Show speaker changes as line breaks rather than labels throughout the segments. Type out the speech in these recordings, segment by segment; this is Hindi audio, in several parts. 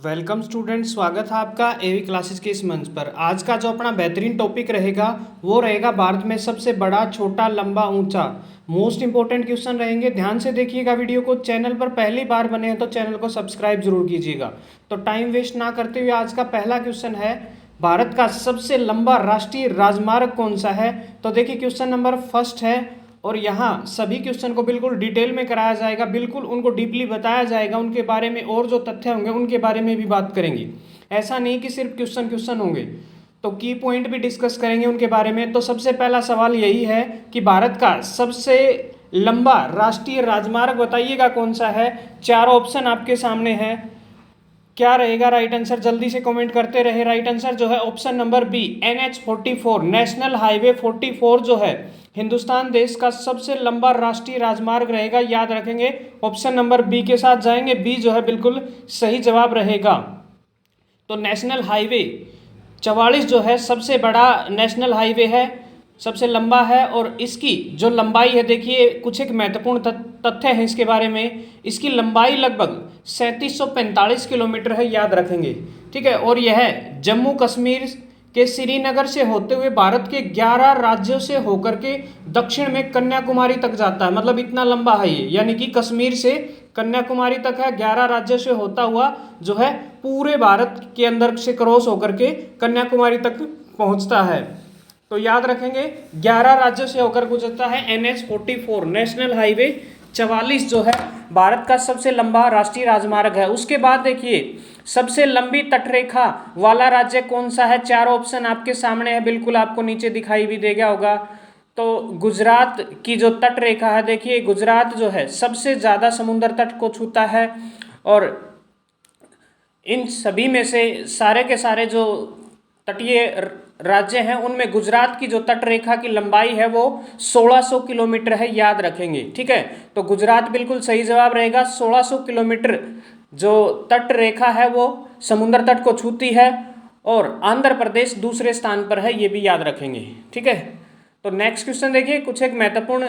वेलकम स्टूडेंट, स्वागत है आपका एवी क्लासेस के इस मंच पर। आज का जो अपना बेहतरीन टॉपिक रहेगा वो रहेगा भारत में सबसे बड़ा, छोटा, लंबा, ऊंचा। मोस्ट इंपॉर्टेंट क्वेश्चन रहेंगे, ध्यान से देखिएगा वीडियो को। चैनल पर पहली बार बने हैं तो चैनल को सब्सक्राइब जरूर कीजिएगा। तो टाइम वेस्ट ना करते हुए आज का पहला क्वेश्चन है, भारत का सबसे लंबा राष्ट्रीय राजमार्ग कौन सा है। तो देखिए क्वेश्चन नंबर फर्स्ट है और यहाँ सभी क्वेश्चन को बिल्कुल डिटेल में कराया जाएगा, बिल्कुल उनको डीपली बताया जाएगा, उनके बारे में और जो तथ्य होंगे उनके बारे में भी बात करेंगे। ऐसा नहीं कि सिर्फ क्वेश्चन होंगे, तो की पॉइंट भी डिस्कस करेंगे उनके बारे में। तो सबसे पहला सवाल यही है कि भारत का सबसे लंबा राष्ट्रीय राजमार्ग बताइएगा कौन सा है। चार ऑप्शन आपके सामने है, क्या रहेगा राइट आंसर, जल्दी से कमेंट करते रहे। राइट आंसर जो है option number B, NH44 national highway 44 जो है हिंदुस्तान देश का सबसे लंबा राष्ट्रीय राजमार्ग रहेगा, याद रखेंगे। ऑप्शन नंबर बी के साथ जाएंगे, बी जो है बिल्कुल सही जवाब रहेगा। तो नेशनल हाईवे 44 जो है सबसे बड़ा नेशनल हाईवे है, सबसे लंबा है। और इसकी जो लंबाई है, देखिए कुछ एक महत्वपूर्ण तथ्य है इसके बारे में। इसकी लंबाई लगभग 3745 किलोमीटर है, याद रखेंगे, ठीक है। और यह जम्मू कश्मीर के श्रीनगर से होते हुए भारत के 11 राज्यों से होकर के दक्षिण में कन्याकुमारी तक जाता है। मतलब इतना लंबा है ये, यानी कि कश्मीर से कन्याकुमारी तक है, 11 राज्यों से होता हुआ जो है पूरे भारत के अंदर से क्रॉस होकर के कन्याकुमारी तक पहुंचता है। तो याद रखेंगे 11 राज्यों से होकर गुजरता है। NH44 नेशनल हाईवे 44 जो है भारत का सबसे लंबा राष्ट्रीय राजमार्ग है। उसके बाद देखिए सबसे लंबी तटरेखा वाला राज्य कौन सा है। चार ऑप्शन आपके सामने है, बिल्कुल आपको नीचे दिखाई भी देगा होगा। तो गुजरात की जो तटरेखा है, देखिए गुजरात जो है सबसे ज़्यादा समुद्र तट को छूता है। और इन सभी में से सारे के सारे जो तटीय राज्य हैं उनमें गुजरात की जो तट रेखा की लंबाई है वो 1600 किलोमीटर है, याद रखेंगे, ठीक है। तो गुजरात बिल्कुल सही जवाब रहेगा। 1600 किलोमीटर जो तट रेखा है वो समुद्र तट को छूती है। और आंध्र प्रदेश दूसरे स्थान पर है, ये भी याद रखेंगे, ठीक है। तो नेक्स्ट क्वेश्चन देखिए, कुछ एक महत्वपूर्ण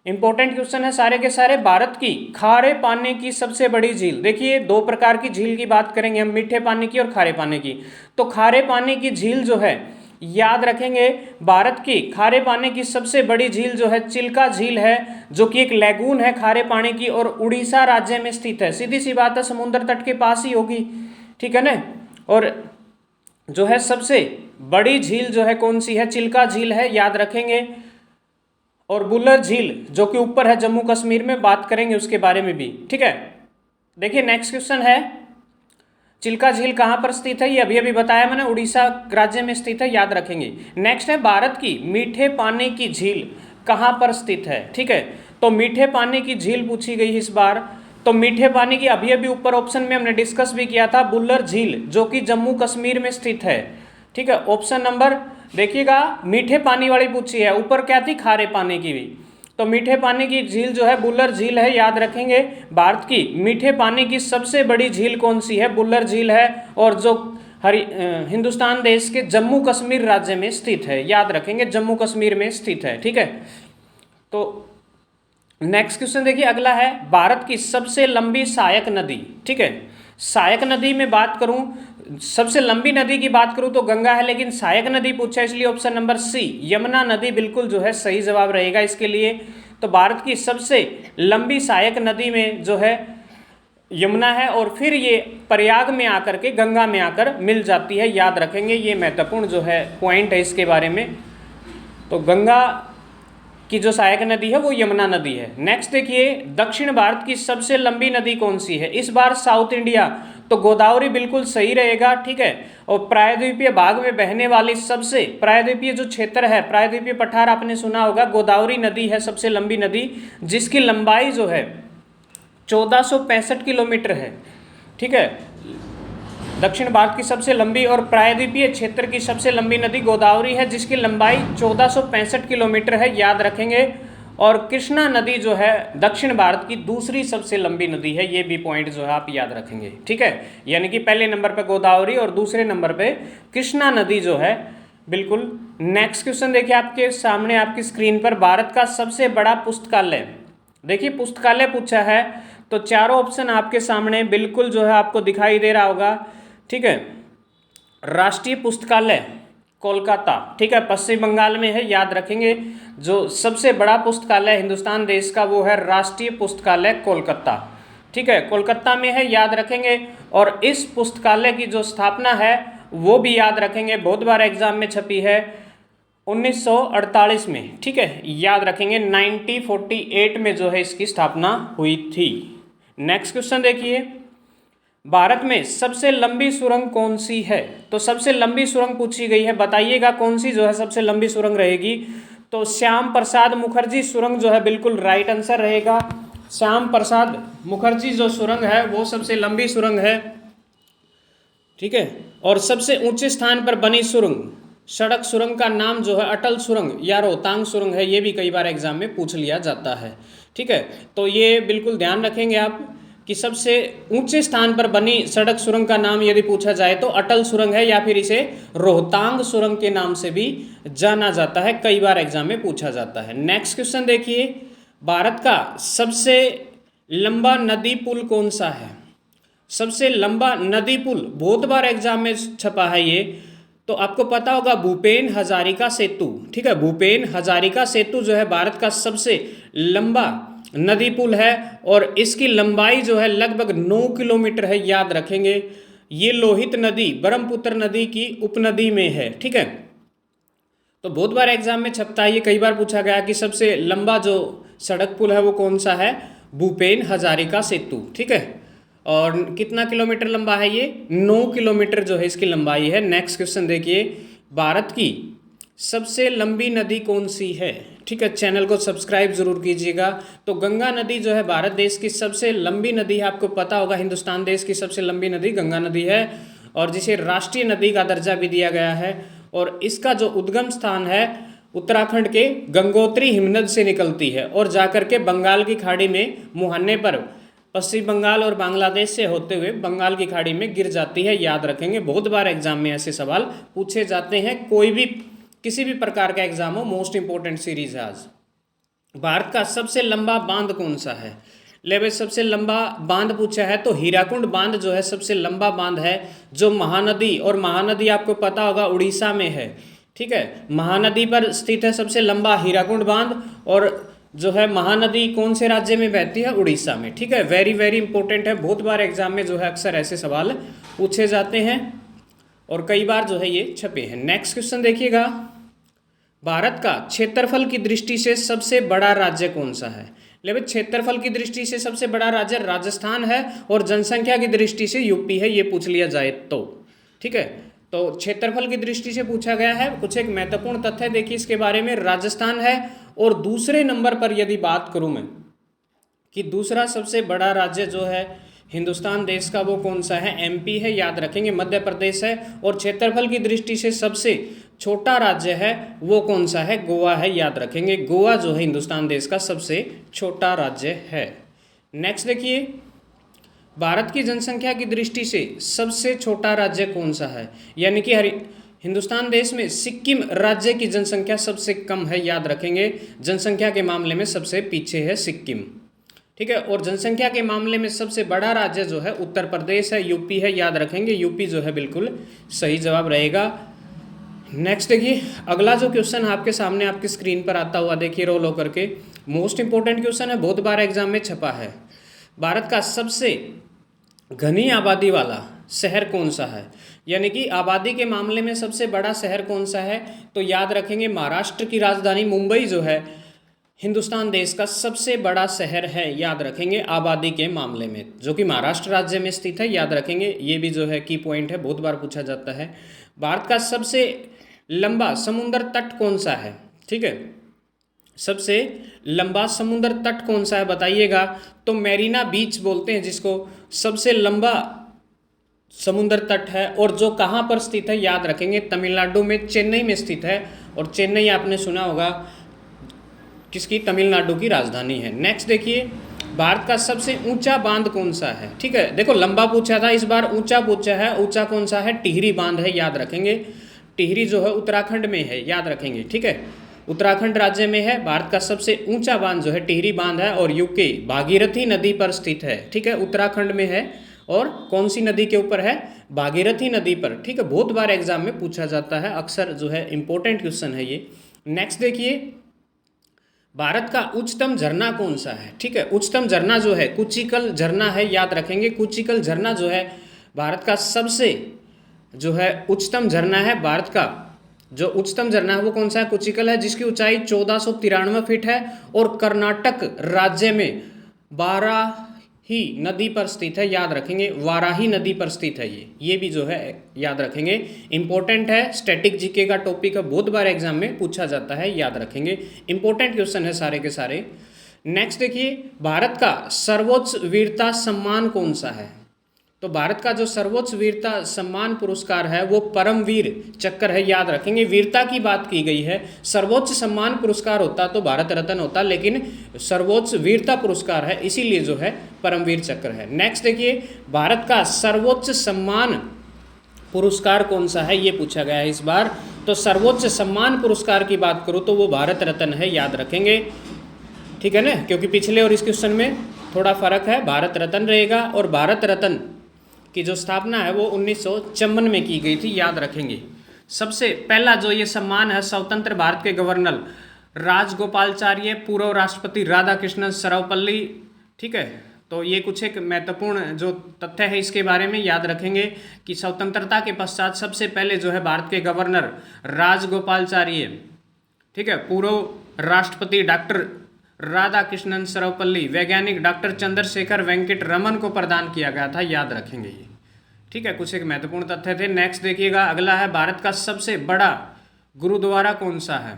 इंपॉर्टेंट क्वेश्चन है सारे के सारे। भारत की खारे पानी की सबसे बड़ी झील, देखिए दो प्रकार की झील की बात करेंगे हम, मीठे पानी की और खारे पानी की। तो खारे पानी की झील जो है, याद रखेंगे, भारत की खारे पानी की सबसे बड़ी झील जो है चिल्का झील है, जो कि एक लैगून है खारे पानी की और उड़ीसा राज्य में स्थित है। सीधी सी बात है, समुद्र तट के पास ही होगी, ठीक है ना। और जो है सबसे बड़ी झील जो है कौन सी है, चिल्का झील है, याद रखेंगे। और बुलर झील जो कि ऊपर है जम्मू कश्मीर में, बात करेंगे उसके बारे में भी, ठीक है। देखिए नेक्स्ट क्वेश्चन है, चिल्का झील कहाँ पर स्थित है, ये अभी अभी बताया मैंने, उड़ीसा राज्य में स्थित है, याद रखेंगे। नेक्स्ट है, भारत की मीठे पानी की झील कहाँ पर स्थित है, ठीक है। तो मीठे पानी की झील पूछी गई इस बार। तो मीठे पानी की अभी अभी ऊपर ऑप्शन में हमने डिस्कस भी किया था, बुलर झील जो कि जम्मू कश्मीर में स्थित है, ठीक है। ऑप्शन नंबर देखिएगा, मीठे पानी वाली पूछी है, ऊपर क्या थी, खारे पानी की भी। तो मीठे पानी की झील जो है बुलर झील है, याद रखेंगे। भारत की मीठे पानी की सबसे बड़ी झील कौन सी है, बुलर झील है, और जो हिंदुस्तान देश के जम्मू कश्मीर राज्य में स्थित है, याद रखेंगे, जम्मू कश्मीर में स्थित है, ठीक है। तो नेक्स्ट क्वेश्चन देखिए अगला है, भारत की सबसे लंबी सहायक नदी, ठीक है। सहायक नदी में बात करूं, सबसे लंबी नदी की बात करूं तो गंगा है, लेकिन सहायक नदी पूछा है इसलिए ऑप्शन नंबर सी, यमुना नदी बिल्कुल जो है सही जवाब रहेगा इसके लिए। तो भारत की सबसे लंबी सहायक नदी में जो है यमुना है, और फिर ये प्रयाग में आकर के गंगा में आकर मिल जाती है, याद रखेंगे। ये महत्वपूर्ण जो है पॉइंट है इसके बारे में। तो गंगा की जो सहायक नदी है वो यमुना नदी है। नेक्स्ट देखिए, दक्षिण भारत की सबसे लंबी नदी कौन सी है, इस बार साउथ इंडिया, तो गोदावरी बिल्कुल सही रहेगा, ठीक है। और प्रायद्वीपीय भाग में बहने वाली सबसे प्रायद्वीपीय जो क्षेत्र है, प्रायद्वीपीय पठार आपने सुना होगा, गोदावरी नदी है सबसे लंबी नदी, जिसकी लंबाई जो है 1465 किलोमीटर है, ठीक है। दक्षिण भारत की सबसे लंबी और प्रायद्वीपीय क्षेत्र की सबसे लंबी नदी गोदावरी है, जिसकी लंबाई 1465 किलोमीटर है, याद रखेंगे। और कृष्णा नदी जो है दक्षिण भारत की दूसरी सबसे लंबी नदी है, ये भी पॉइंट जो है आप याद रखेंगे, ठीक है। यानी कि पहले नंबर पे गोदावरी और दूसरे नंबर पे कृष्णा नदी जो है, बिल्कुल। नेक्स्ट क्वेश्चन देखिए आपके सामने आपकी स्क्रीन पर, भारत का सबसे बड़ा पुस्तकालय, देखिए पुस्तकालय पूछा है, तो चारों ऑप्शन आपके सामने बिल्कुल जो है आपको दिखाई दे रहा होगा, ठीक है। राष्ट्रीय पुस्तकालय कोलकाता, ठीक है, पश्चिम बंगाल में है, याद रखेंगे। जो सबसे बड़ा पुस्तकालय हिंदुस्तान देश का वो है राष्ट्रीय पुस्तकालय कोलकाता, ठीक है, कोलकाता में है, याद रखेंगे। और इस पुस्तकालय की जो स्थापना है वो भी याद रखेंगे, बहुत बार एग्जाम में छपी है, 1948 में, ठीक है, याद रखेंगे। 1948 में जो है इसकी स्थापना हुई थी। नेक्स्ट क्वेश्चन देखिए, भारत में सबसे लंबी सुरंग कौन सी है? तो सबसे लंबी सुरंग पूछी गई है, बताइएगा कौन सी जो है सबसे लंबी सुरंग रहेगी। तो श्याम प्रसाद मुखर्जी सुरंग जो है बिल्कुल राइट आंसर रहेगा। श्याम प्रसाद मुखर्जी जो सुरंग है वो सबसे लंबी सुरंग है, ठीक है। और सबसे ऊंचे स्थान पर बनी सुरंग, सड़क सुरंग का नाम जो है अटल सुरंग या रोहतांग सुरंग है, ये भी कई बार एग्जाम में पूछ लिया जाता है, ठीक है। तो ये बिल्कुल ध्यान रखेंगे आप कि सबसे ऊंचे स्थान पर बनी सड़क सुरंग का नाम यदि पूछा जाए तो अटल सुरंग है, या फिर इसे रोहतांग सुरंग के नाम से भी जाना जाता है, कई बार एग्जाम में पूछा जाता है। नेक्स्ट क्वेश्चन देखिए, भारत का सबसे लंबा नदी पुल कौन सा है? सबसे लंबा नदी पुल बहुत बार एग्जाम में छपा है ये, तो आपको पता होगा भूपेन हजारिका सेतु, ठीक है। भूपेन हजारिका सेतु जो है भारत का सबसे लंबा नदी पुल है और इसकी लंबाई जो है लगभग 9 किलोमीटर है, याद रखेंगे। ये लोहित नदी ब्रह्मपुत्र नदी की उपनदी में है, ठीक है। तो बहुत बार एग्जाम में छपता है, ये कई बार पूछा गया कि सबसे लंबा जो सड़क पुल है वो कौन सा है? भूपेन हजारिका सेतु, ठीक है। और कितना किलोमीटर लंबा है ये? 9 किलोमीटर जो है इसकी लंबाई है। नेक्स्ट क्वेश्चन देखिए, भारत की सबसे लंबी नदी कौन सी है? ठीक है, चैनल को सब्सक्राइब जरूर कीजिएगा। तो गंगा नदी जो है भारत देश की सबसे लंबी नदी है, आपको पता होगा हिंदुस्तान देश की सबसे लंबी नदी गंगा नदी है और जिसे राष्ट्रीय नदी का दर्जा भी दिया गया है। और इसका जो उद्गम स्थान है उत्तराखंड के गंगोत्री हिमनद से निकलती है और जाकर के बंगाल की खाड़ी में मुहाने पर पश्चिम बंगाल और बांग्लादेश से होते हुए बंगाल की खाड़ी में गिर जाती है, याद रखेंगे। बहुत बार एग्जाम में ऐसे सवाल पूछे जाते हैं, कोई भी किसी भी प्रकार का एग्जाम हो, मोस्ट इंपोर्टेंट सीरीज है आज। भारत का सबसे लंबा बांध कौन सा है? ले भाई, सबसे लंबा बांध पूछा है तो हीराकुंड बांध जो है सबसे लंबा बांध है, जो महानदी, और महानदी आपको पता होगा उड़ीसा में है, ठीक है। महानदी पर स्थित है सबसे लंबा हीराकुंड बांध, और जो है महानदी कौन से राज्य में बहती है? उड़ीसा में, ठीक है। वेरी वेरी इंपॉर्टेंट है, बहुत बार एग्जाम में जो है अक्सर ऐसे सवाल पूछे जाते हैं और कई बार जो है ये छपे हैं। नेक्स्ट क्वेश्चन देखिएगा, भारत का क्षेत्रफल की दृष्टि से सबसे बड़ा राज्य कौन सा है? ले भाई, क्षेत्रफल की दृष्टि से सबसे बड़ा राज्य राजस्थान है और जनसंख्या की दृष्टि से यूपी है, ये पूछ लिया जाए तो, ठीक है। तो क्षेत्रफल की दृष्टि से पूछा गया है, कुछ एक महत्वपूर्ण तथ्य देखिए इसके बारे में, राजस्थान है। और दूसरे नंबर पर यदि बात करूं मैं कि दूसरा सबसे बड़ा राज्य जो है हिंदुस्तान देश का वो कौन सा है? एमपी है, याद रखेंगे। मध्य प्रदेश है। और क्षेत्रफल की दृष्टि से सबसे छोटा राज्य है वो कौन सा है? गोवा है, याद रखेंगे। गोवा जो है हिंदुस्तान देश का सबसे छोटा राज्य है। नेक्स्ट देखिए, भारत की जनसंख्या की दृष्टि से सबसे छोटा राज्य कौन सा है? यानी कि हिंदुस्तान देश में सिक्किम राज्य की जनसंख्या सबसे कम है, याद रखेंगे। जनसंख्या के मामले में सबसे पीछे है सिक्किम, ठीक है। और जनसंख्या के मामले में सबसे बड़ा राज्य जो है उत्तर प्रदेश है, यूपी है, याद रखेंगे। यूपी जो है बिल्कुल सही जवाब रहेगा। नेक्स्ट देखिए, अगला जो क्वेश्चन आपके सामने आपकी स्क्रीन पर आता हुआ देखिए रोल होकर के, मोस्ट इंपोर्टेंट क्वेश्चन है, बहुत बार एग्जाम में छपा है। भारत का सबसे घनी आबादी वाला शहर कौन सा है? यानी कि आबादी के मामले में सबसे बड़ा शहर कौन सा है? तो याद रखेंगे महाराष्ट्र की राजधानी मुंबई जो है हिंदुस्तान देश का सबसे बड़ा शहर है, याद रखेंगे। आबादी के मामले में, जो कि महाराष्ट्र राज्य में स्थित है, याद रखेंगे। ये भी जो है की पॉइंट है, बहुत बार पूछा जाता है। भारत का सबसे लंबा समुद्र तट कौन सा है? ठीक है, सबसे लंबा समुद्र तट कौन सा है बताइएगा। तो मेरीना बीच बोलते हैं जिसको, सबसे लंबा समुद्र तट है। और जो कहाँ पर स्थित है? याद रखेंगे तमिलनाडु में, चेन्नई में स्थित है। और चेन्नई आपने सुना होगा किसकी? तमिलनाडु की राजधानी है। नेक्स्ट देखिए, भारत का सबसे ऊंचा बांध कौन सा है? ठीक है, देखो लंबा पूछा था, इस बार ऊंचा पूछा है। ऊंचा कौन सा है? टिहरी बांध है, याद रखेंगे। टिहरी जो है उत्तराखंड में है, याद रखेंगे, ठीक है। उत्तराखंड राज्य में है। भारत का सबसे ऊंचा बांध जो है टिहरी बांध है और यूके भागीरथी नदी पर स्थित है। ठीक है, उत्तराखंड में है और कौन सी नदी के ऊपर है? भागीरथी नदी पर। ठीक है, बहुत बार एग्जाम में पूछा जाता है, अक्सर जो है इंपॉर्टेंट क्वेश्चन है ये। नेक्स्ट देखिए, भारत का उच्चतम झरना कौन सा है? ठीक है, उच्चतम झरना जो है कुचिकल झरना है, याद रखेंगे। कुचिकल झरना जो है भारत का सबसे जो है उच्चतम झरना है। भारत का जो उच्चतम झरना है वो कौन सा है? कुचिकल है, जिसकी ऊंचाई 1493 फीट है और कर्नाटक राज्य में वाराही नदी पर स्थित है। याद रखेंगे, वाराही नदी पर स्थित है ये भी जो है याद रखेंगे, इंपॉर्टेंट है। स्टैटिक जीके का टॉपिक है, बहुत बार एग्जाम में पूछा जाता है, याद रखेंगे। इंपॉर्टेंट क्वेश्चन है सारे के सारे। नेक्स्ट देखिए, भारत का सर्वोच्च वीरता सम्मान कौन सा है? तो भारत का जो सर्वोच्च वीरता सम्मान पुरस्कार है वो परमवीर चक्र है, याद रखेंगे। वीरता की बात की गई है, सर्वोच्च सम्मान पुरस्कार होता तो भारत रत्न होता, लेकिन सर्वोच्च वीरता पुरस्कार है, इसीलिए जो है परमवीर चक्र है। नेक्स्ट देखिए, भारत का सर्वोच्च सम्मान पुरस्कार कौन सा है, ये पूछा गया है इस बार। तो सर्वोच्च सम्मान पुरस्कार की बात करूँ तो वो भारत रत्न है, याद रखेंगे। ठीक है ना, क्योंकि पिछले और इस क्वेश्चन में थोड़ा फर्क है, भारत रत्न रहेगा। और भारत रत्न की जो स्थापना है वो 1954 में की गई थी, याद रखेंगे। सबसे पहला जो ये सम्मान है, स्वतंत्र भारत के गवर्नर राजगोपालाचार्य, पूर्व राष्ट्रपति राधाकृष्णन सर्वपल्ली। ठीक है, तो ये कुछ एक महत्वपूर्ण जो तथ्य है इसके बारे में याद रखेंगे कि स्वतंत्रता के पश्चात सबसे पहले जो है भारत के गवर्नर राजगोपालाचार्य, ठीक है, पूर्व राष्ट्रपति डॉक्टर राधाकृष्णन सर्वपल्ली, वैज्ञानिक डॉक्टर चंद्रशेखर वेंकट रमन को प्रदान किया गया था, याद रखेंगे ये। ठीक है, कुछ एक महत्वपूर्ण तथ्य थे। नेक्स्ट देखिएगा, अगला है भारत का सबसे बड़ा गुरुद्वारा कौन सा है?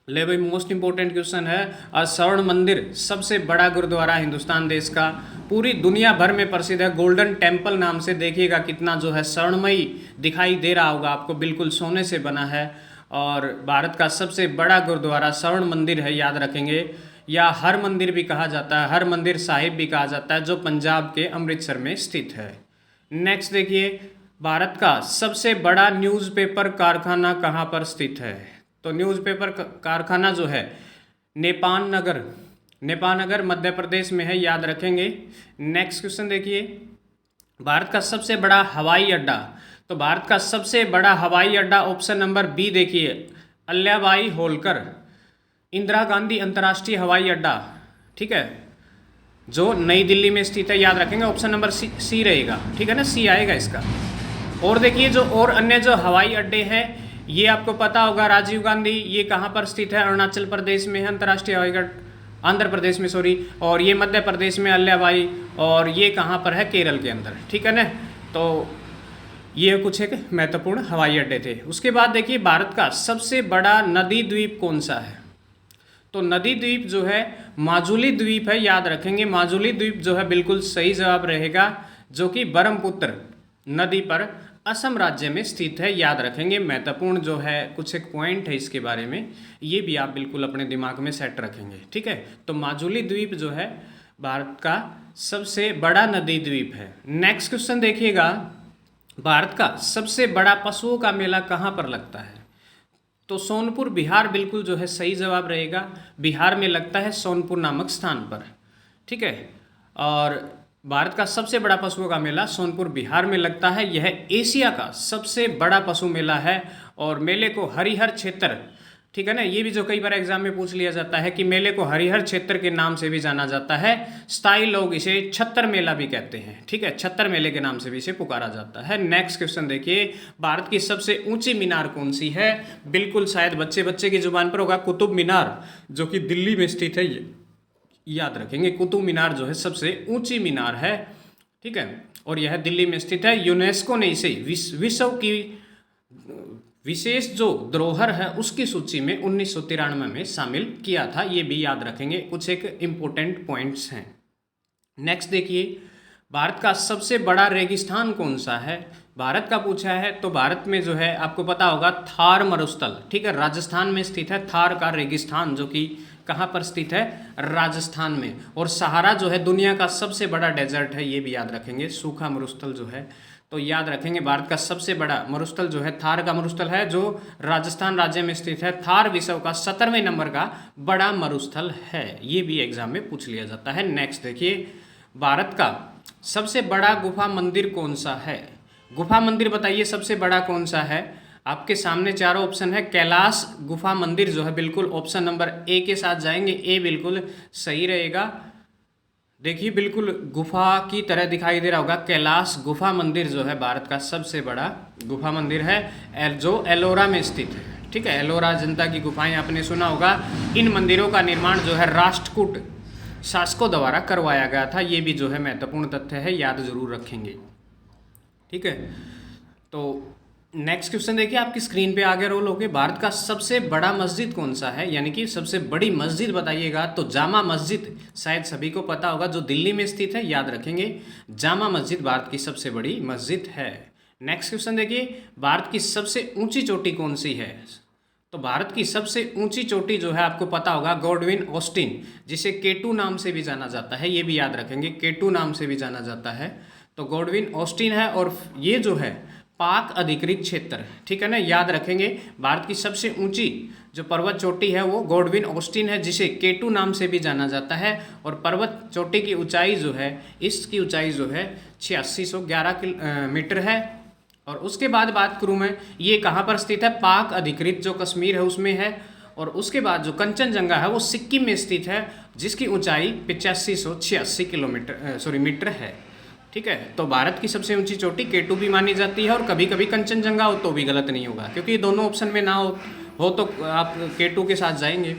ले भाई, मोस्ट इंपॉर्टेंट क्वेश्चन है। स्वर्ण मंदिर सबसे बड़ा गुरुद्वारा हिंदुस्तान देश का, पूरी दुनिया भर में प्रसिद्ध है, गोल्डन टेम्पल नाम से। देखिएगा कितना जो है स्वर्णमयी दिखाई दे रहा होगा आपको, बिल्कुल सोने से बना है। और भारत का सबसे बड़ा गुरुद्वारा स्वर्ण मंदिर है, याद रखेंगे। या हर मंदिर भी कहा जाता है, हर मंदिर साहिब भी कहा जाता है, जो पंजाब के अमृतसर में स्थित है। नेक्स्ट देखिए, भारत का सबसे बड़ा न्यूज़पेपर कारखाना कहाँ पर स्थित है? तो न्यूज़पेपर कारखाना जो है नेपाल नगर मध्य प्रदेश में है, याद रखेंगे। नेक्स्ट क्वेश्चन देखिए, भारत का सबसे बड़ा हवाई अड्डा। तो भारत का सबसे बड़ा हवाई अड्डा ऑप्शन नंबर बी देखिए, अल्लाभाई होलकर इंदिरा गांधी अंतर्राष्ट्रीय हवाई अड्डा। ठीक है, जो नई दिल्ली में स्थित है, याद रखेंगे। ऑप्शन नंबर सी रहेगा, ठीक है ना, सी आएगा इसका। और देखिए, जो और अन्य जो हवाई अड्डे हैं ये आपको पता होगा, राजीव गांधी ये कहाँ पर स्थित है? अरुणाचल प्रदेश में है अंतर्राष्ट्रीय हवाई अड्डा, आंध्र प्रदेश में सॉरी, और ये मध्य प्रदेश में अल्लाभाई, और ये कहाँ पर है? केरल के अंदर। ठीक है ना, तो ये कुछ एक महत्वपूर्ण हवाई अड्डे थे। उसके बाद देखिए, भारत का सबसे बड़ा नदी द्वीप कौन सा है? तो नदी द्वीप जो है माजुली द्वीप है, याद रखेंगे। माजुली द्वीप जो है बिल्कुल सही जवाब रहेगा, जो कि ब्रह्मपुत्र नदी पर असम राज्य में स्थित है, याद रखेंगे। महत्वपूर्ण जो है कुछ एक पॉइंट है इसके बारे में, ये भी आप बिल्कुल अपने दिमाग में सेट रखेंगे। ठीक है, तो माजुली द्वीप जो है भारत का सबसे बड़ा नदी द्वीप है। नेक्स्ट क्वेश्चन देखिएगा, भारत का सबसे बड़ा पशुओं का मेला कहाँ पर लगता है? तो सोनपुर बिहार बिल्कुल जो है सही जवाब रहेगा, बिहार में लगता है सोनपुर नामक स्थान पर। ठीक है, और भारत का सबसे बड़ा पशुओं का मेला सोनपुर बिहार में लगता है। यह एशिया का सबसे बड़ा पशु मेला है और मेले को हरिहर क्षेत्र, ठीक है ना, ये भी जो कई बार एग्जाम में पूछ लिया जाता है कि मेले को हरिहर क्षेत्र के नाम से भी जाना जाता है। स्थायी लोग इसे छत्तर मेला भी कहते हैं। ठीक है, छत्तर मेले के नाम से भी इसे पुकारा जाता है। नेक्स्ट क्वेश्चन देखिए, भारत की सबसे ऊंची मीनार कौन सी है? बिल्कुल शायद बच्चे की जुबान पर होगा, कुतुब मीनार, जो कि दिल्ली में स्थित है, ये याद रखेंगे। कुतुब मीनार जो है सबसे ऊंची मीनार है। ठीक है, और यह दिल्ली में स्थित है। यूनेस्को ने इसे विश्व की विशेष जो धरोहर है उसकी सूची में 1993 में शामिल किया था, ये भी याद रखेंगे। कुछ एक इम्पोर्टेंट पॉइंट्स हैं। नेक्स्ट देखिए, भारत का सबसे बड़ा रेगिस्तान कौन सा है? भारत का पूछा है, तो भारत में जो है आपको पता होगा थार मरुस्थल, ठीक है, राजस्थान में स्थित है थार का रेगिस्तान, जो कि कहाँ पर स्थित है? राजस्थान में। और सहारा जो है दुनिया का सबसे बड़ा डेजर्ट है, ये भी याद रखेंगे, सूखा मरुस्थल जो है। तो याद रखेंगे भारत का सबसे बड़ा मरुस्थल जो है थार का मरुस्थल है, जो राजस्थान राज्य में स्थित है। थार विश्व का 17वें नंबर का बड़ा मरुस्थल है। ये भी एग्जाम में पूछ लिया जाता है। नेक्स्ट देखिए, भारत का सबसे बड़ा गुफा मंदिर कौन सा है? गुफा मंदिर बताइए सबसे बड़ा कौन सा है? आपके सामने चारों ऑप्शन है। कैलाश गुफा मंदिर जो है बिल्कुल ऑप्शन नंबर ए के साथ जाएंगे, ए बिल्कुल सही रहेगा। देखिए बिल्कुल गुफा की तरह दिखाई दे रहा होगा। कैलाश गुफा मंदिर जो है भारत का सबसे बड़ा गुफा मंदिर है, जो एलोरा में स्थित है। ठीक है, एलोरा जनता की गुफाएं आपने सुना होगा। इन मंदिरों का निर्माण जो है राष्ट्रकूट शासकों द्वारा करवाया गया था। ये भी जो है महत्वपूर्ण तथ्य है, याद जरूर रखेंगे। ठीक है, तो नेक्स्ट क्वेश्चन देखिए, आपकी स्क्रीन पे आगे रोल होके, भारत का सबसे बड़ा मस्जिद कौन सा है? यानी कि सबसे बड़ी मस्जिद बताइएगा। तो जामा मस्जिद शायद सभी को पता होगा, जो दिल्ली में स्थित है, याद रखेंगे। जामा मस्जिद भारत की सबसे बड़ी मस्जिद है। नेक्स्ट क्वेश्चन देखिए, भारत की सबसे ऊंची चोटी कौन सी है? तो भारत की सबसे ऊंची चोटी जो है आपको पता होगा, गॉडविन ऑस्टिन, जिसे केटू नाम से भी जाना जाता है। ये भी याद रखेंगे, केटू नाम से भी जाना जाता है। तो गॉडविन ऑस्टिन है, और ये जो है पाक अधिकृत क्षेत्र, ठीक है ना, याद रखेंगे। भारत की सबसे ऊंची जो पर्वत चोटी है वो गॉडविन ऑस्टिन है, जिसे केटू नाम से भी जाना जाता है। और पर्वत चोटी की ऊंचाई जो है, इसकी ऊंचाई जो है 8611 मीटर है। और उसके बाद बात करूँ मैं, ये कहाँ पर स्थित है? पाक अधिकृत जो कश्मीर है उसमें है। और उसके बाद जो कंचनजंगा है वो सिक्किम में स्थित है, जिसकी ऊंचाई 8586 मीटर है। ठीक है, तो भारत की सबसे ऊंची चोटी केटू भी मानी जाती है, और कभी कभी कंचनजंगा हो तो भी गलत नहीं होगा, क्योंकि ये दोनों ऑप्शन में ना हो तो आप केटू के साथ जाएंगे।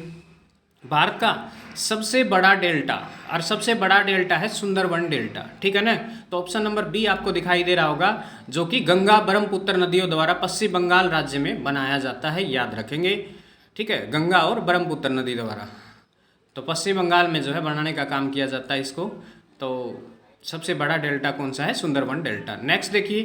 भारत का सबसे बड़ा डेल्टा, और सबसे बड़ा डेल्टा है सुंदरबन डेल्टा। ठीक है ना, तो ऑप्शन नंबर बी आपको दिखाई दे रहा होगा, जो कि गंगा ब्रह्मपुत्र नदियों द्वारा पश्चिम बंगाल राज्य में बनाया जाता है, याद रखेंगे। ठीक है, गंगा और ब्रह्मपुत्र नदी द्वारा, तो पश्चिम बंगाल में जो है बनाने का काम किया जाता है इसको। तो सबसे बड़ा डेल्टा कौन सा है? सुंदरबन डेल्टा। नेक्स्ट देखिए,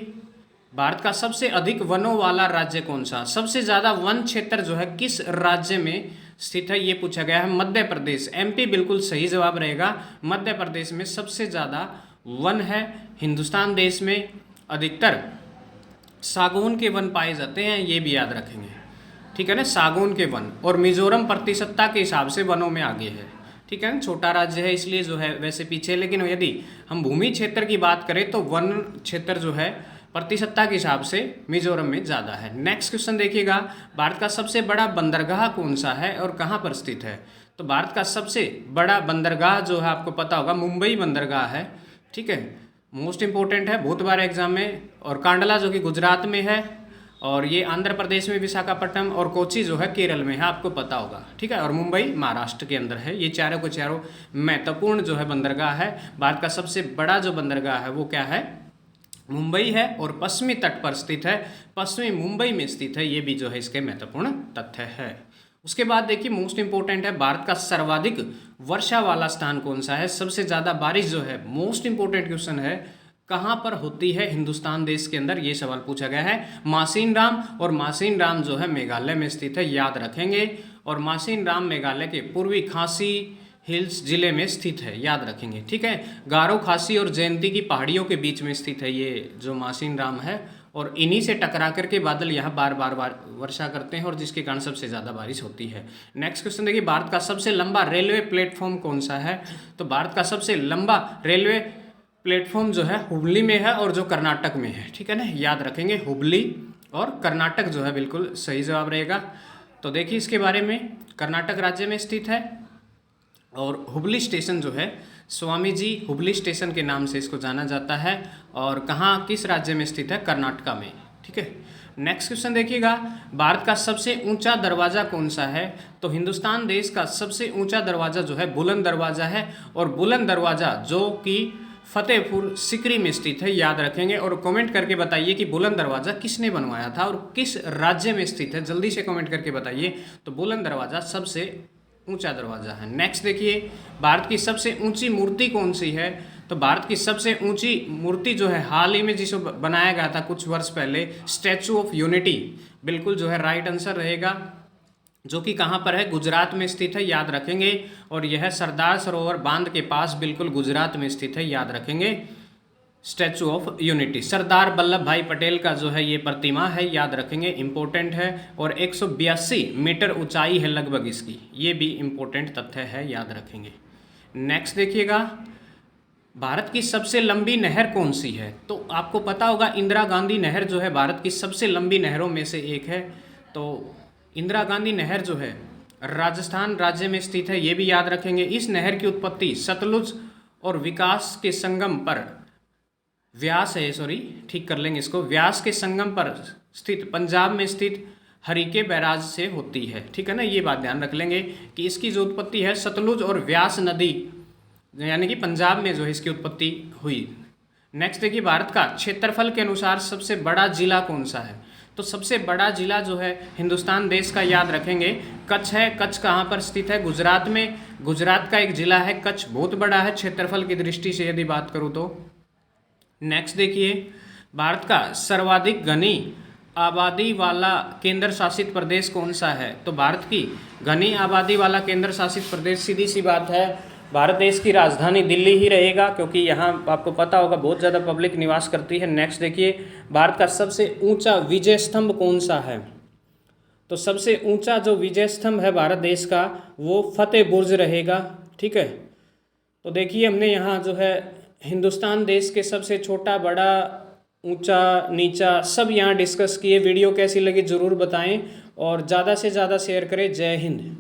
भारत का सबसे अधिक वनों वाला राज्य कौन सा? सबसे ज़्यादा वन क्षेत्र जो है किस राज्य में स्थित है, ये पूछा गया है। मध्य प्रदेश, एमपी बिल्कुल सही जवाब रहेगा। मध्य प्रदेश में सबसे ज़्यादा वन है। हिंदुस्तान देश में अधिकतर सागौन के वन पाए जाते हैं, ये भी याद रखेंगे। ठीक है ना, सागौन के वन। और मिजोरम प्रतिशतता के हिसाब से वनों में आगे है। ठीक है, छोटा राज्य है इसलिए जो है वैसे पीछे, लेकिन यदि हम भूमि क्षेत्र की बात करें तो वन क्षेत्र जो है प्रतिशतता के हिसाब से मिजोरम में ज़्यादा है। नेक्स्ट क्वेश्चन देखिएगा, भारत का सबसे बड़ा बंदरगाह कौन सा है और कहाँ पर स्थित है? तो भारत का सबसे बड़ा बंदरगाह जो है आपको पता होगा, मुंबई बंदरगाह है। ठीक है, मोस्ट इंपॉर्टेंट है, बहुत बार एग्जाम में। और कांडला जो कि गुजरात में है, और ये आंध्र प्रदेश में विशाखापट्टनम, और कोची जो है केरल में है, आपको पता होगा। ठीक है, और मुंबई महाराष्ट्र के अंदर है। ये चारों को चारों महत्वपूर्ण जो है बंदरगाह है। भारत का सबसे बड़ा जो बंदरगाह है वो क्या है? मुंबई है, और पश्चिमी तट पर स्थित है, पश्चिमी मुंबई में स्थित है। ये भी जो है इसके महत्वपूर्ण तथ्य है। उसके बाद देखिए मोस्ट इंपॉर्टेंट है, भारत का सर्वाधिक वर्षा वाला स्थान कौन सा है? सबसे ज़्यादा बारिश जो है, मोस्ट इंपॉर्टेंट क्वेश्चन है, कहाँ पर होती है हिंदुस्तान देश के अंदर? ये सवाल पूछा गया है। मासिन राम, और मासिन राम जो है मेघालय में स्थित है, याद रखेंगे। और मासिन राम मेघालय के पूर्वी खासी हिल्स जिले में स्थित है, याद रखेंगे। ठीक है, गारो खासी और जयंती की पहाड़ियों के बीच में स्थित है ये जो मासिन राम है, और इन्हीं से टकरा करके बादल यहाँ बार बार वर्षा करते हैं, और जिसके कारण सबसे ज़्यादा बारिश होती है। नेक्स्ट क्वेश्चन देखिए, भारत का सबसे लंबा रेलवे प्लेटफॉर्म कौन सा है? तो भारत का सबसे लंबा रेलवे प्लेटफॉर्म जो है हुबली में है, और जो कर्नाटक में है। ठीक है ना, याद रखेंगे, हुबली और कर्नाटक जो है बिल्कुल सही जवाब रहेगा। तो देखिए इसके बारे में, कर्नाटक राज्य में स्थित है, और हुबली स्टेशन जो है स्वामी जी हुबली स्टेशन के नाम से इसको जाना जाता है। और कहाँ, किस राज्य में स्थित है? कर्नाटका में। ठीक है, नेक्स्ट क्वेश्चन देखिएगा, भारत का सबसे ऊंचा दरवाज़ा कौन सा है? तो हिंदुस्तान देश का सबसे ऊंचा दरवाज़ा जो है बुलंद दरवाज़ा है, और बुलंद दरवाज़ा जो कि फतेहपुर सिकरी में स्थित है, याद रखेंगे। और कमेंट करके बताइए कि बुलंद दरवाज़ा किसने बनवाया था और किस राज्य में स्थित है, जल्दी से कमेंट करके बताइए। तो बुलंद दरवाज़ा सबसे ऊंचा दरवाज़ा है। नेक्स्ट देखिए, भारत की सबसे ऊंची मूर्ति कौन सी है? तो भारत की सबसे ऊंची मूर्ति जो है हाल ही में जिसको बनाया गया था कुछ वर्ष पहले, स्टैचू ऑफ यूनिटी, बिल्कुल जो है राइट आंसर रहेगा, जो कि कहाँ पर है? गुजरात में स्थित है, याद रखेंगे। और यह सरदार सरोवर बांध के पास बिल्कुल गुजरात में स्थित है, याद रखेंगे। Statue of unity, Sardar Vallabh भाई पटेल का जो है ये प्रतिमा है, याद रखेंगे, इम्पोर्टेंट है। और 182 मीटर ऊंचाई है लगभग इसकी, ये भी इम्पोर्टेंट तथ्य है, याद रखेंगे। नेक्स्ट देखिएगा, भारत की सबसे लंबी नहर कौन सी है? तो आपको पता होगा इंदिरा गांधी नहर जो है भारत की सबसे लंबी नहरों में से एक है। तो इंदिरा गांधी नहर जो है राजस्थान राज्य में स्थित है, ये भी याद रखेंगे। इस नहर की उत्पत्ति सतलुज और विकास के संगम पर व्यास है, सॉरी ठीक कर लेंगे इसको, व्यास के संगम पर स्थित पंजाब में स्थित हरिके बैराज से होती है, ठीक है ना। ये बात ध्यान रख लेंगे कि इसकी जो उत्पत्ति है सतलुज और व्यास नदी यानी कि पंजाब में जो है इसकी उत्पत्ति हुई। नेक्स्ट देखिए, भारत का क्षेत्रफल के अनुसार सबसे बड़ा जिला कौन सा है? तो सबसे बड़ा जिला जो है हिंदुस्तान देश का, याद रखेंगे, कच्छ है। कच्छ कहाँ पर स्थित है? गुजरात में। गुजरात का एक जिला है कच्छ, बहुत बड़ा है क्षेत्रफल की दृष्टि से यदि बात करूँ तो। नेक्स्ट देखिए, भारत का सर्वाधिक घनी आबादी वाला केंद्र शासित प्रदेश कौन सा है? तो भारत की घनी आबादी वाला केंद्र शासित प्रदेश, सीधी सी बात है, भारत देश की राजधानी दिल्ली ही रहेगा, क्योंकि यहाँ आपको पता होगा बहुत ज़्यादा पब्लिक निवास करती है। नेक्स्ट देखिए, भारत का सबसे ऊंचा विजय स्तंभ कौन सा है? तो सबसे ऊंचा जो विजय स्तंभ है भारत देश का वो फतेह बुर्ज रहेगा, ठीक है। तो देखिए हमने यहाँ जो है हिंदुस्तान देश के सबसे छोटा, बड़ा, ऊंचा, नीचा सब यहाँ डिस्कस किए। वीडियो कैसी लगी ज़रूर बताएं और ज़्यादा से ज़्यादा शेयर करें। जय हिंद।